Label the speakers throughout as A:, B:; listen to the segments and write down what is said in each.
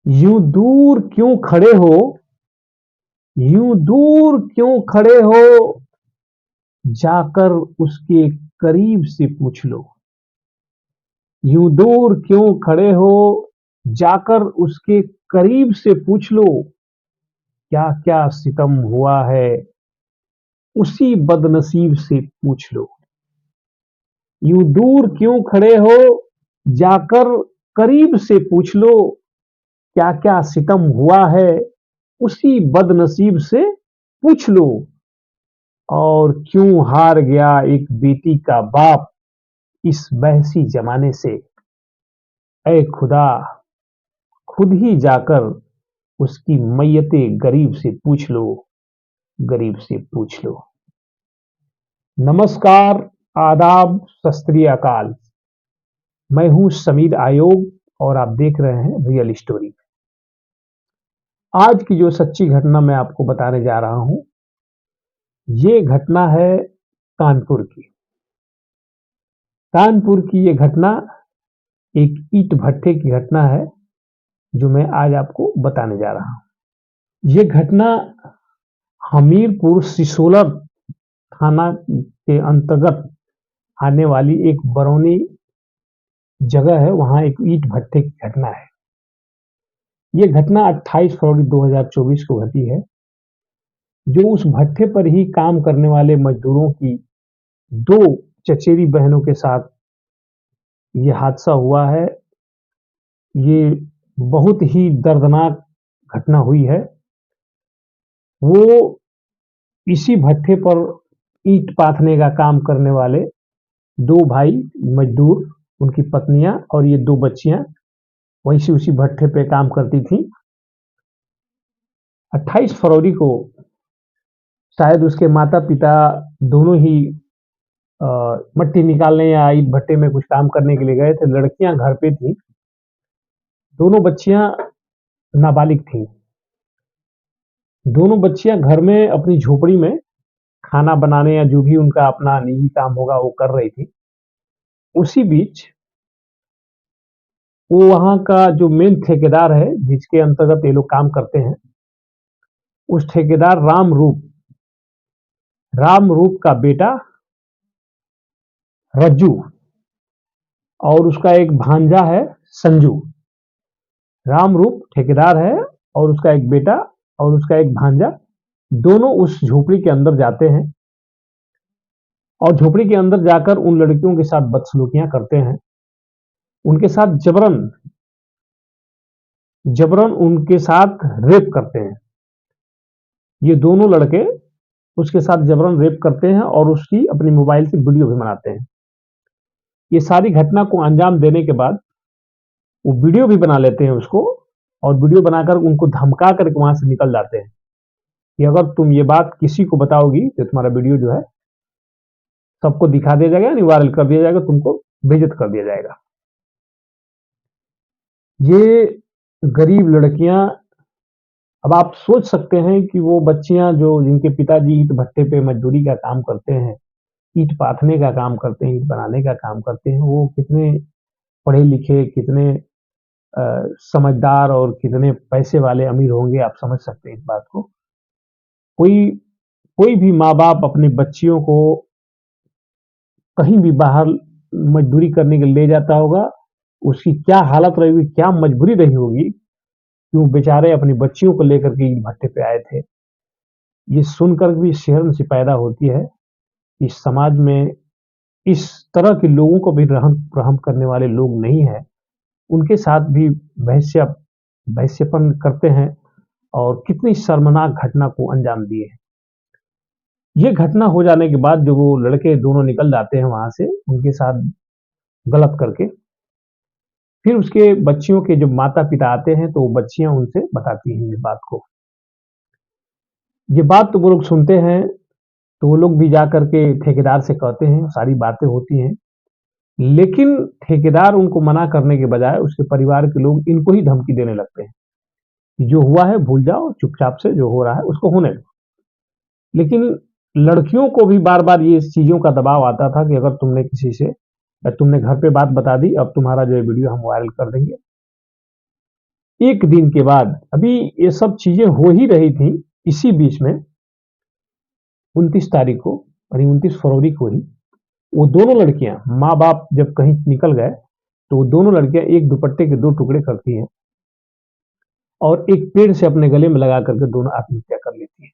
A: यूं दूर क्यों खड़े हो, यूं दूर क्यों खड़े हो, जाकर उसके करीब से पूछ लो। यूं दूर क्यों खड़े हो, जाकर उसके करीब से पूछ लो। क्या क्या सितम हुआ है, उसी बदनसीब से पूछ लो। यूं दूर क्यों खड़े हो, जाकर करीब से पूछ लो। क्या क्या सितम हुआ है, उसी बदनसीब से पूछ लो। और क्यों हार गया एक बेटी का बाप इस बहसी जमाने से। ऐ खुदा, खुद ही जाकर उसकी मैयते गरीब से पूछ लो, गरीब से पूछ लो। नमस्कार, आदाब, सत श्री अकाल। मैं हूं समीर आयोग और आप देख रहे हैं रियल स्टोरी। आज की जो सच्ची घटना मैं आपको बताने जा रहा हूं, ये घटना है कानपुर की। कानपुर की ये घटना एक ईंट भट्ठे की घटना है, जो मैं आज आपको बताने जा रहा हूं। ये घटना हमीरपुर सिसोला थाना के अंतर्गत आने वाली एक बरौनी जगह है, वहां एक ईंट भट्ठे की घटना है। ये घटना 28 फरवरी 2024 को घटी है, जो उस भट्ठे पर ही काम करने वाले मजदूरों की दो चचेरी बहनों के साथ ये हादसा हुआ है। ये बहुत ही दर्दनाक घटना हुई है। वो इसी भट्ठे पर ईंट पाथने का काम करने वाले दो भाई मजदूर, उनकी पत्नियां और ये दो बच्चियां वहीं से उसी भट्ठे पे काम करती थी। 28 फरवरी को शायद उसके माता पिता दोनों ही मट्टी निकालने या ईंट भट्टे में कुछ काम करने के लिए गए थे। लड़कियां घर पे थी, दोनों बच्चियां नाबालिग थी। दोनों बच्चियां घर में अपनी झोपड़ी में खाना बनाने या जो भी उनका अपना निजी काम होगा वो कर रही थी। उसी बीच वो वहां का जो मेन ठेकेदार है, जिसके अंतर्गत ये लोग काम करते हैं, उस ठेकेदार राम रूप का बेटा रज्जू और उसका एक भांजा है संजू। राम रूप ठेकेदार है और उसका एक बेटा और उसका एक भांजा, दोनों उस झोपड़ी के अंदर जाते हैं और झोपड़ी के अंदर जाकर उन लड़कियों के साथ बदसलूकियां करते हैं। उनके साथ जबरन जबरन उनके साथ रेप करते हैं। ये दोनों लड़के उसके साथ जबरन रेप करते हैं और उसकी अपनी मोबाइल से वीडियो भी बनाते हैं। ये सारी घटना को अंजाम देने के बाद वो वीडियो भी बना लेते हैं उसको, और वीडियो बनाकर उनको धमका करके वहां से निकल जाते हैं कि अगर तुम ये बात किसी को बताओगी तो तुम्हारा वीडियो जो है सबको दिखा दिया जाएगा, यानी वायरल कर दिया जाएगा, तुमको बेइज्जत कर दिया जाएगा। ये गरीब लड़कियां, अब आप सोच सकते हैं कि वो बच्चियां जो जिनके पिताजी ईंट भट्टे पे मजदूरी का काम करते हैं, ईंट पाथने का काम करते हैं, ईंट बनाने का काम करते हैं, वो कितने पढ़े लिखे, कितने समझदार और कितने पैसे वाले अमीर होंगे, आप समझ सकते हैं इस बात को। कोई कोई भी माँ बाप अपनी बच्चियों को कहीं भी बाहर मजदूरी करने के लिए ले जाता होगा, उसकी क्या हालत रही होगी, क्या मजबूरी रही होगी कि वो बेचारे अपनी बच्चियों को लेकर के ईंट भट्टे पे आए थे। ये सुनकर भी सिहरन सी पैदा होती है कि समाज में इस तरह के लोगों को भी रहम रहम करने वाले लोग नहीं है। उनके साथ भी वैश्यपन करते हैं और कितनी शर्मनाक घटना को अंजाम दिए हैं। ये घटना हो जाने के बाद जो वो लड़के दोनों निकल जाते हैं वहां से उनके साथ गलत करके, फिर उसके बच्चियों के जब माता पिता आते हैं तो बच्चियां उनसे बताती हैं ये बात को। ये बात तो वो लोग सुनते हैं, तो वो लोग भी जा करके ठेकेदार से कहते हैं, सारी बातें होती हैं। लेकिन ठेकेदार उनको मना करने के बजाय उसके परिवार के लोग इनको ही धमकी देने लगते हैं कि जो हुआ है भूल जाओ, चुपचाप से जो हो रहा है उसको होने दो। लेकिन लड़कियों को भी बार बार ये चीजों का दबाव आता था कि अगर तुमने किसी से, तुमने घर पे बात बता दी, अब तुम्हारा जो है वीडियो हम वायरल कर देंगे। एक दिन के बाद अभी ये सब चीज़ें हो ही रही थी, इसी बीच में 29 तारीख को यानी 29 फरवरी को ही वो दोनों लड़कियाँ माँ-बाप जब कहीं निकल गए, तो वो दोनों लड़कियाँ एक दुपट्टे के 2 टुकड़े करती हैं और एक पेड़ से अपने गले में लगा कर के दोनों आत्महत्या कर लेती हैं।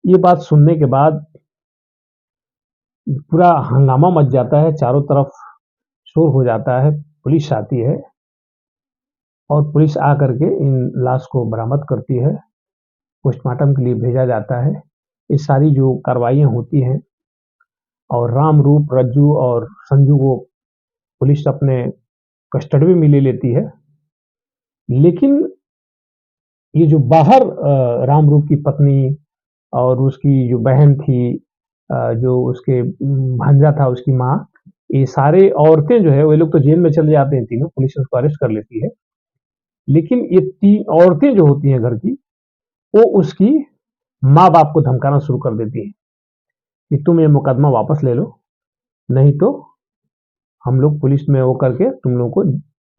A: ये बात सुनने के बाद पूरा हंगामा मच जाता है, चारों तरफ शोर हो जाता है, पुलिस आती है और पुलिस आकर के इन लाश को बरामद करती है, पोस्टमार्टम के लिए भेजा जाता है। ये सारी जो कार्रवाइयाँ होती हैं और रामरूप, रज्जू और संजू को पुलिस अपने कस्टडी में ले लेती है। लेकिन ये जो बाहर रामरूप की पत्नी और उसकी जो बहन थी, जो उसके भांजा था उसकी माँ, ये सारे औरतें जो है वो लोग तो जेल में चले जाते हैं तीनों, पुलिस उसको अरेस्ट कर लेती है। लेकिन ये 3 औरतें जो होती हैं घर की, वो उसकी माँ-बाप को धमकाना शुरू कर देती हैं कि तुम ये मुकदमा वापस ले लो, नहीं तो हम लोग पुलिस में वो करके तुम लोगों को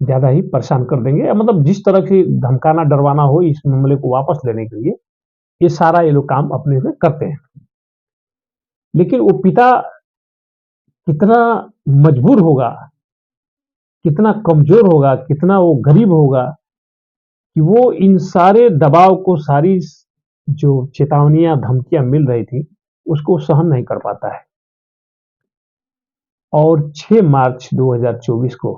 A: ज़्यादा ही परेशान कर देंगे, या मतलब जिस तरह से धमकाना, डरवाना हो इस मामले को वापस लेने के लिए, ये सारा ये लोग काम अपने में करते हैं। लेकिन वो पिता कितना मजबूर होगा, कितना कमज़ोर होगा, कितना वो गरीब होगा कि वो इन सारे दबाव को, सारी जो चेतावनियाँ, धमकियाँ मिल रही थी, उसको सहन नहीं कर पाता है और 6 मार्च 2024 को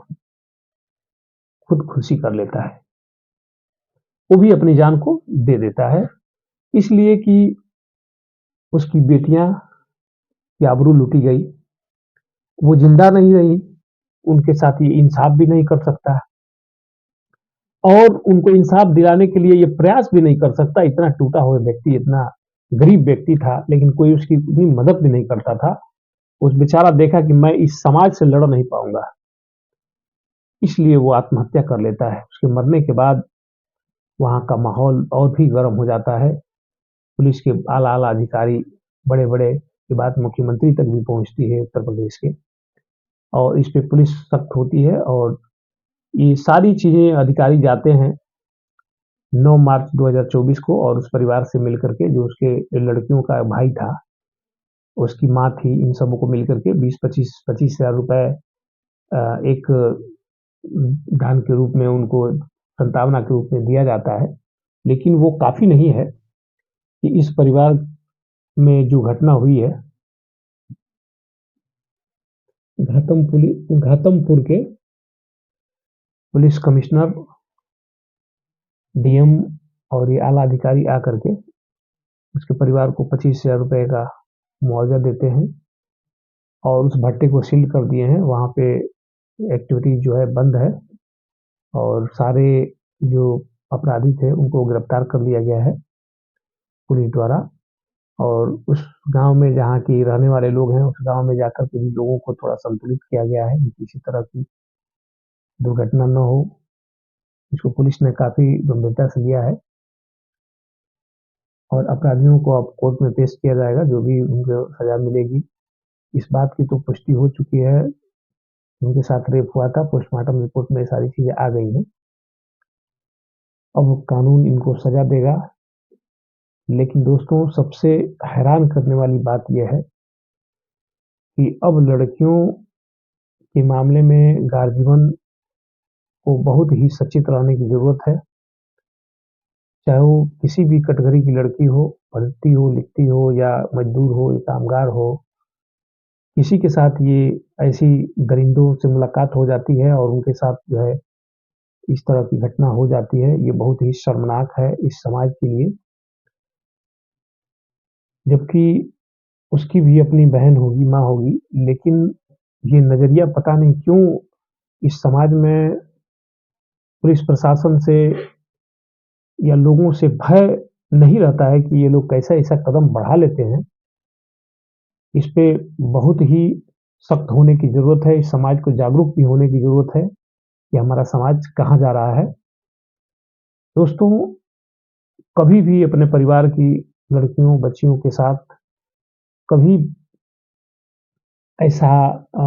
A: खुदकुशी कर लेता है। वो भी अपनी जान को दे देता है, इसलिए कि उसकी बेटियाँ की आबरू लूटी गई, वो ज़िंदा नहीं रही, उनके साथ ये इंसाफ भी नहीं कर सकता और उनको इंसाफ दिलाने के लिए ये प्रयास भी नहीं कर सकता। इतना टूटा हुआ व्यक्ति, इतना गरीब व्यक्ति था, लेकिन कोई उसकी उतनी मदद भी नहीं करता था। उस बेचारा देखा कि मैं इस समाज से लड़ नहीं पाऊँगा, इसलिए वो आत्महत्या कर लेता है। उसके मरने के बाद वहाँ का माहौल और भी गर्म हो जाता है। पुलिस के आला-आला अधिकारी, बड़े-बड़े, ये बात मुख्यमंत्री तक भी पहुँचती है उत्तर प्रदेश के, और इस पे पुलिस सख्त होती है और ये सारी चीज़ें अधिकारी जाते हैं 9 मार्च 2024 को और उस परिवार से मिल कर के, जो उसके लड़कियों का भाई था, उसकी माँ थी, इन सबों को मिल कर के 20-25 हज़ार रुपए एक दान के रूप में उनको संतावना के रूप में दिया जाता है। लेकिन वो काफ़ी नहीं है कि इस परिवार में जो घटना हुई है, घाटमपुर के पुलिस कमिश्नर, डीएम और ये आला अधिकारी आकर के उसके परिवार को 25,000 रुपए का मुआवजा देते हैं और उस भट्टे को सील कर दिए हैं। वहाँ पे एक्टिविटी जो है बंद है और सारे जो अपराधी थे उनको गिरफ्तार कर लिया गया है पुलिस द्वारा, और उस गाँव में जहाँ की रहने वाले लोग हैं, उस गाँव में जाकर के भी लोगों को थोड़ा संतुलित किया गया है कि किसी तरह की दुर्घटना न हो। इसको पुलिस ने काफ़ी गंभीरता से लिया है और अपराधियों को अब कोर्ट में पेश किया जाएगा, जो भी उनको सज़ा मिलेगी। इस बात की तो पुष्टि हो चुकी है, उनके साथ रेप हुआ था, पोस्टमार्टम रिपोर्ट में ये सारी चीज़ें आ गई हैं। अब कानून इनको सज़ा देगा। लेकिन दोस्तों, सबसे हैरान करने वाली बात ये है कि अब लड़कियों के मामले में गार्जियन को बहुत ही सचेत रहने की ज़रूरत है। चाहे वो किसी भी कैटेगरी की लड़की हो, पढ़ती हो, लिखती हो या मज़दूर हो या कामगार हो, किसी के साथ ये ऐसी दरिंदों से मुलाकात हो जाती है और उनके साथ जो है इस तरह की घटना हो जाती है, ये बहुत ही शर्मनाक है इस समाज के लिए। जबकि उसकी भी अपनी बहन होगी, माँ होगी, लेकिन ये नज़रिया पता नहीं क्यों इस समाज में पुलिस प्रशासन से या लोगों से भय नहीं रहता है कि ये लोग कैसे ऐसा कदम बढ़ा लेते हैं। इस पे बहुत ही सख्त होने की ज़रूरत है, इस समाज को जागरूक भी होने की ज़रूरत है कि हमारा समाज कहाँ जा रहा है। दोस्तों, कभी भी अपने परिवार की लड़कियों, बच्चियों के साथ कभी ऐसा अ,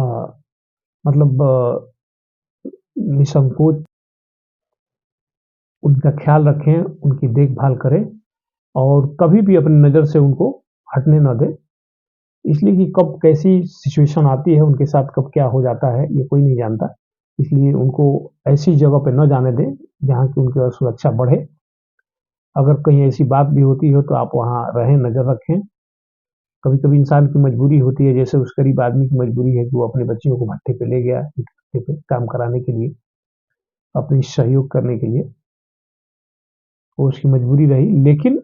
A: मतलब निसंकोच उनका ख़्याल रखें, उनकी देखभाल करें और कभी भी अपनी नज़र से उनको हटने ना दें। इसलिए कि कब कैसी सिचुएशन आती है, उनके साथ कब क्या हो जाता है, ये कोई नहीं जानता। इसलिए उनको ऐसी जगह पे ना जाने दें, जहाँ की उनकी सुरक्षा बढ़े। अगर कहीं ऐसी बात भी होती हो तो आप वहाँ रहें, नज़र रखें। कभी-कभी इंसान की मजबूरी होती है, जैसे उस गरीब आदमी की मजबूरी है कि वो अपने बच्चियों को भट्टे पे ले गया, भट्टे पे काम कराने के लिए, अपनी सहयोग करने के लिए, वो उसकी मजबूरी रही। लेकिन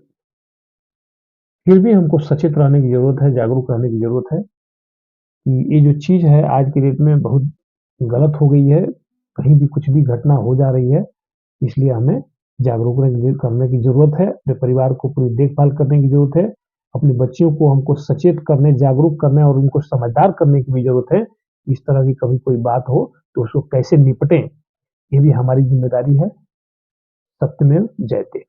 A: फिर भी हमको सचेत रहने की ज़रूरत है, जागरूक रहने की ज़रूरत है कि ये जो चीज़ है आज की डेट में बहुत गलत हो गई है, कहीं भी कुछ भी घटना हो जा रही है, इसलिए हमें जागरूक करने की ज़रूरत है, अपने परिवार को पूरी देखभाल करने की ज़रूरत है, अपनी बच्चियों को हमको सचेत करने, जागरूक करने और उनको समझदार करने की भी ज़रूरत है। इस तरह की कभी कोई बात हो तो उसको कैसे निपटें, ये भी हमारी ज़िम्मेदारी है। सत्यमेव जयते।